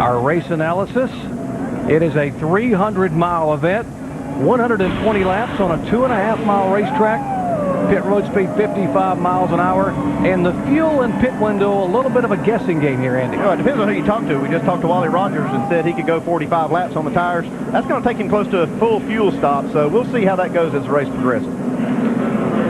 Our race analysis. It is a 300-mile event, 120 laps on a 2.5-mile racetrack. Pit road speed 55 miles an hour, and the fuel and pit window, a little bit of a guessing game here, Andy. Well, it depends on who you talk to. We just talked to Wally Rogers and said he could go 45 laps on the tires. That's going to take him close to a full fuel stop, so we'll see how that goes as the race progresses.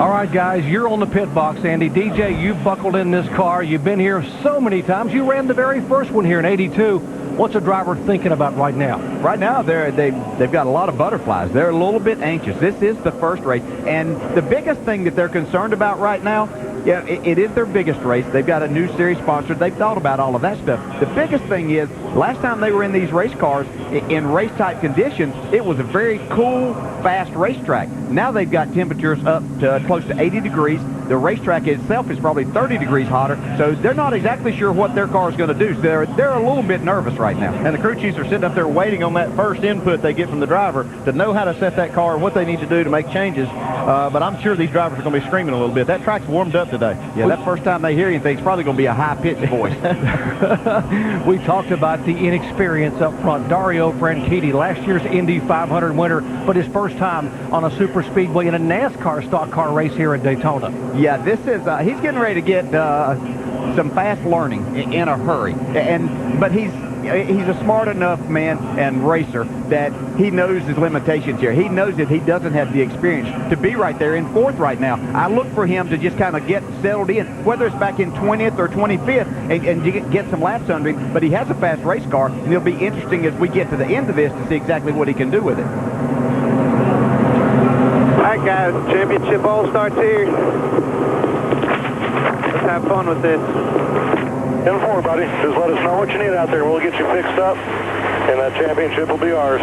All right, guys, you're on the pit box, Andy. DJ, you've buckled in this car. You've been here so many times. You ran the very first one here in '82. What's a driver thinking about right now? Right now, they've got a lot of butterflies. They're a little bit anxious. This is the first race, and the biggest thing that they're concerned about right now, yeah, it is their biggest race. They've got a new series sponsor. They've thought about all of that stuff. The biggest thing is, last time they were in these race cars, in race-type conditions, it was a very cool, fast racetrack. Now they've got temperatures up to close to 80 degrees. The racetrack itself is probably 30 degrees hotter, so they're not exactly sure what their car is going to do. So they're a little bit nervous right now. And the crew chiefs are sitting up there waiting on that first input they get from the driver to know how to set that car and what they need to do to make changes. But I'm sure these drivers are going to be screaming a little bit. That track's warmed up today. Yeah, that first time they hear anything, it's probably going to be a high-pitched voice. We talked about the inexperience up front. Dario Franchitti, last year's Indy 500 winner, but his first time on a super speedway in a NASCAR stock car race here at Daytona. Yeah, this is, he's getting ready to get some fast learning in a hurry. But he's a smart enough man and racer that he knows his limitations here. He knows that he doesn't have the experience to be right there in fourth right now. I look for him to just kind of get settled in, whether it's back in 20th or 25th, and get some laps under him. But he has a fast race car, and it'll be interesting as we get to the end of this to see exactly what he can do with it. All right, guys, championship all starts here. Let's have fun with this. 10-4, buddy. Just let us know what you need out there. We'll get you fixed up, and that championship will be ours.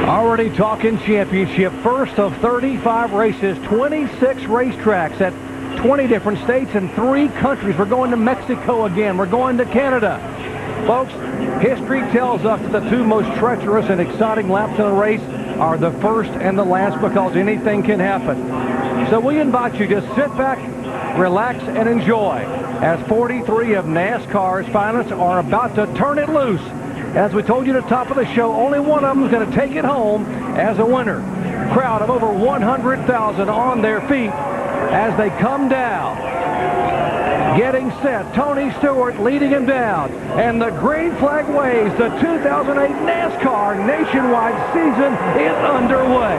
Already talking championship. First of 35 races, 26 racetracks at 20 different states and 3 countries. We're going to Mexico again. We're going to Canada. Folks, history tells us that the 2 most treacherous and exciting laps in a race are the first and the last, because anything can happen. So we invite you to sit back, relax, and enjoy as 43 of NASCAR's finalists are about to turn it loose. As we told you at the top of the show, only one of them is going to take it home as a winner. Crowd of over 100,000 on their feet as they come down. Getting set, Tony Stewart leading him down, and the green flag waves. The 2008 NASCAR nationwide season is underway.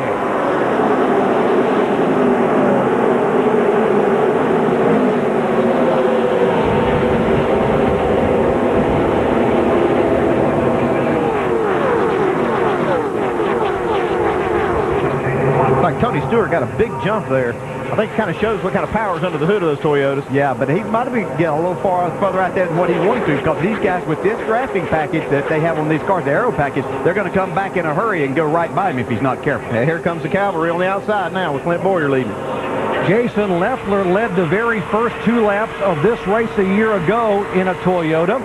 Tony Stewart got a big jump there. I think it kind of shows what kind of power is under the hood of those Toyotas. Yeah, but he might have been getting a little further out there than what he wanted to, because these guys with this drafting package that they have on these cars, the aero package, they're going to come back in a hurry and go right by him if he's not careful. And here comes the cavalry on the outside now with Clint Boyer leading. Jason Leffler led the very first 2 laps of this race a year ago in a Toyota.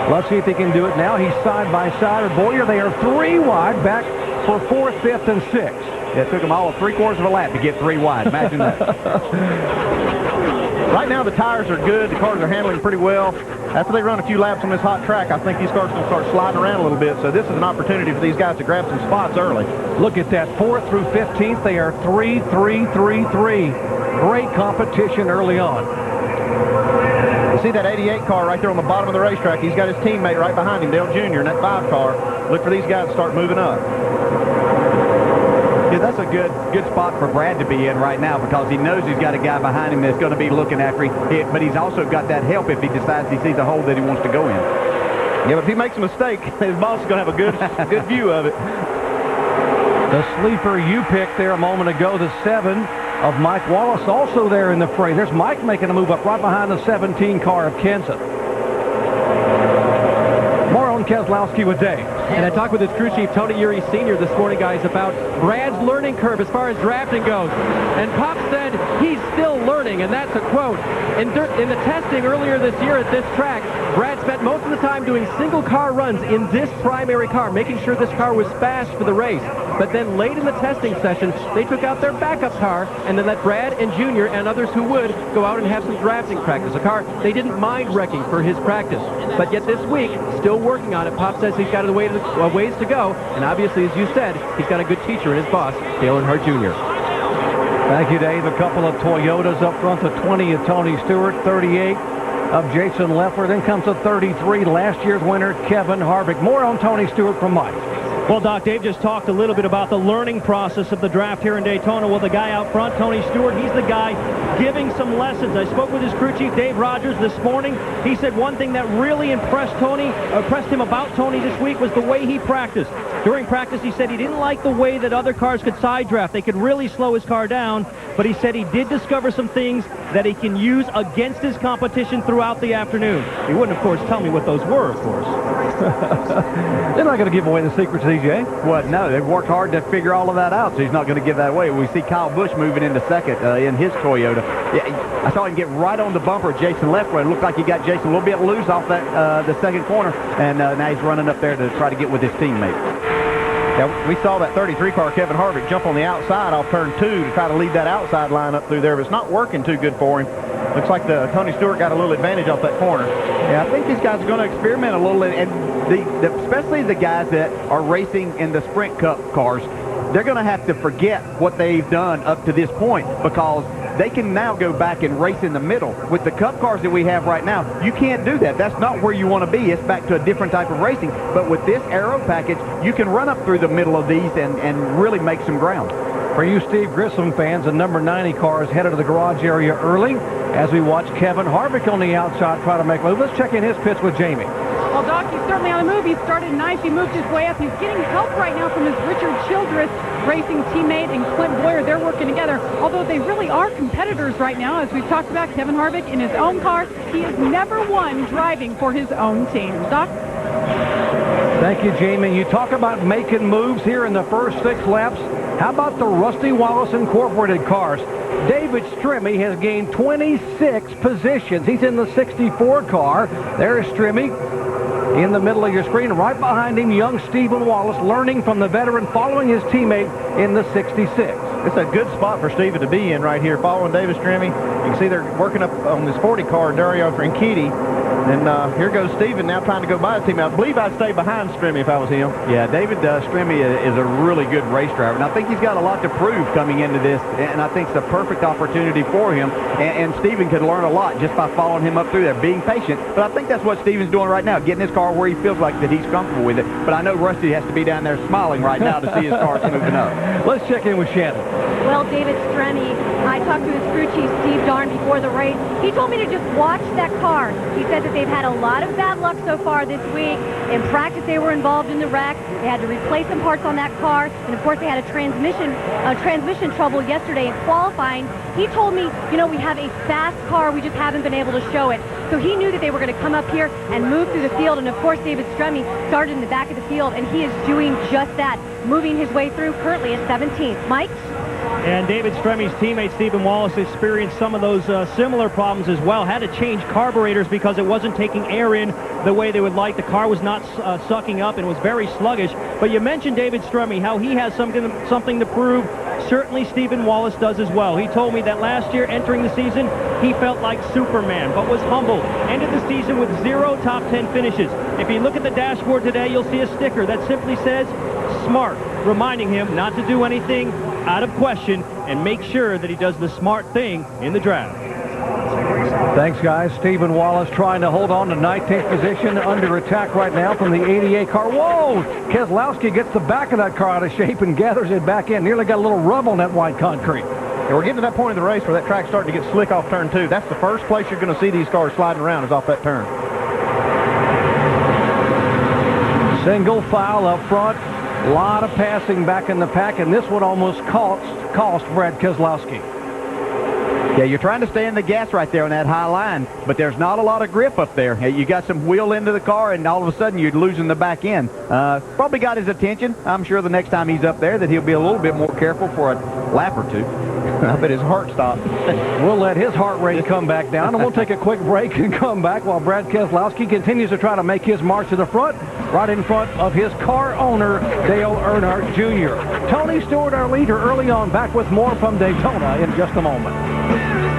Let's see if he can do it now. He's side by side with Boyer. They are 3 wide back for 4th, 5th, and 6th. It took them all of 3/4 of a lap to get 3 wide. Imagine that. Right now the tires are good. The cars are handling pretty well. After they run a few laps on this hot track, I think these cars are going to start sliding around a little bit. So this is an opportunity for these guys to grab some spots early. Look at that. 4th through 15th, they are 3-3-3-3. Great competition early on. You see that 88 car right there on the bottom of the racetrack. He's got his teammate right behind him, Dale Jr., in that 5 car. Look for these guys to start moving up. Yeah, that's a good spot for Brad to be in right now, because he knows he's got a guy behind him that's going to be looking after him. But he's also got that help if he decides he sees a hole that he wants to go in. Yeah, but if he makes a mistake, his boss is going to have a good view of it. The sleeper you picked there a moment ago, the 7 of Mike Wallace, also there in the fray. There's Mike making a move up right behind the 17 car of Kenseth. More on Keselowski with Dave. And I talked with his crew chief, Tony Uri Sr. this morning, guys, about Brad's learning curve as far as drafting goes. And Pop said he's still learning, and that's a quote. In the testing earlier this year at this track, Brad spent most of the time doing single-car runs in this primary car, making sure this car was fast for the race. But then late in the testing session, they took out their backup car and then let Brad and Junior and others who would go out and have some drafting practice. A car they didn't mind wrecking for his practice. But yet this week, still working on it. Pop says he's got a ways to go. And obviously, as you said, he's got a good teacher in his boss, Dale Earnhardt Jr. Thank you, Dave. A couple of Toyotas up front. The 20 of Tony Stewart, 38 of Jason Leffler. Then comes a 33, last year's winner, Kevin Harvick. More on Tony Stewart from Mike. Well, Doc, Dave just talked a little bit about the learning process of the draft here in Daytona. Well, the guy out front, Tony Stewart, he's the guy giving some lessons. I spoke with his crew chief, Dave Rogers, this morning. He said one thing that really impressed him about Tony this week was the way he practiced. During practice, he said he didn't like the way that other cars could side draft. They could really slow his car down, but he said he did discover some things that he can use against his competition throughout the afternoon. He wouldn't, of course, tell me what those were, of course. They're not going to give away the secrets, EJ. Well, no, they've worked hard to figure all of that out, so he's not going to give that away. We see Kyle Busch moving into second in his Toyota. Yeah, I saw him get right on the bumper of Jason Leffler. It looked like he got Jason a little bit loose off that the second corner, and now he's running up there to try to get with his teammate. Yeah, we saw that 33 car, Kevin Harvick, jump on the outside off turn 2 to try to lead that outside line up through there, but it's not working too good for him. Looks like Tony Stewart got a little advantage off that corner. Yeah, I think these guys are going to experiment a little, and especially the guys that are racing in the Sprint Cup cars, they're going to have to forget what they've done up to this point because they can now go back and race in the middle. With the Cup cars that we have right now, you can't do that. That's not where you want to be. It's back to a different type of racing. But with this aero package, you can run up through the middle of these and really make some ground. For you Steve Grissom fans, the number 90 car is headed to the garage area early as we watch Kevin Harvick on the outside try to make a move. Let's check in his pits with Jamie. Well, Doc, he's certainly on the move. He started nice. He moved his way up. He's getting help right now from his Richard Childress racing teammate and Clint Boyer. They're working together, although they really are competitors right now. As we've talked about, Kevin Harvick in his own car, he has never won driving for his own team. Doc? Thank you, Jamie. You talk about making moves here in the first 6 laps. How about the Rusty Wallace Incorporated cars? David Stremme has gained 26 positions. He's in the 64 car. There's Stremme in the middle of your screen. Right behind him, young Stephen Wallace, learning from the veteran, following his teammate in the 66. It's a good spot for Stephen to be in right here, following David Stremme. You can see they're working up on this 40 car, Dario Franchitti. And here goes Stephen now trying to go by his team. I believe I'd stay behind Stremme if I was him. Yeah, David Stremme is a really good race driver. And I think he's got a lot to prove coming into this. And I think it's a perfect opportunity for him. And Stephen could learn a lot just by following him up through there, being patient. But I think that's what Stephen's doing right now, getting his car where he feels like that he's comfortable with it. But I know Rusty has to be down there smiling right now to see his car moving up. Let's check in with Shannon. Well, David Stremme, I talked to his crew chief, Steve Darn, before the race. He told me to just watch that car. He said that they've had a lot of bad luck so far this week. In practice, they were involved in the wreck. They had to replace some parts on that car. And, of course, they had a transmission trouble yesterday in qualifying. He told me, you know, we have a fast car. We just haven't been able to show it. So he knew that they were going to come up here and move through the field. And, of course, David Stremme started in the back of the field, and he is doing just that, moving his way through, currently at 17th. Mike? And David Stremme's teammate, Stephen Wallace, experienced some of those similar problems as well. Had to change carburetors because it wasn't taking air in the way they would like. The car was not sucking up and was very sluggish. But you mentioned David Stremme, how he has something to prove. Certainly Stephen Wallace does as well. He told me that last year, entering the season, he felt like Superman, but was humble. Ended the season with 0 top 10 finishes. If you look at the dashboard today, you'll see a sticker that simply says, smart, reminding him not to do anything out of question and make sure that he does the smart thing in the draft. Thanks, guys. Stephen Wallace trying to hold on to 19th position, under attack right now from the 88 car. Whoa! Keselowski gets the back of that car out of shape and gathers it back in. Nearly got a little rub on that white concrete. Yeah, we're getting to that point of the race where that track's starting to get slick off turn 2. That's the first place you're going to see these cars sliding around is off that turn. Single file up front. A lot of passing back in the pack, and this would almost cost Brad Keselowski. Yeah, you're trying to stay in the gas right there on that high line, but there's not a lot of grip up there. Hey, you got some wheel into the car, and all of a sudden you're losing the back end. Probably got his attention. I'm sure the next time he's up there that he'll be a little bit more careful for a lap or two. I bet his heart stopped. We'll let his heart rate come back down, and we'll take a quick break and come back while Brad Keselowski continues to try to make his march to the front, right in front of his car owner, Dale Earnhardt Jr. Tony Stewart, our leader, early on, back with more from Daytona in just a moment.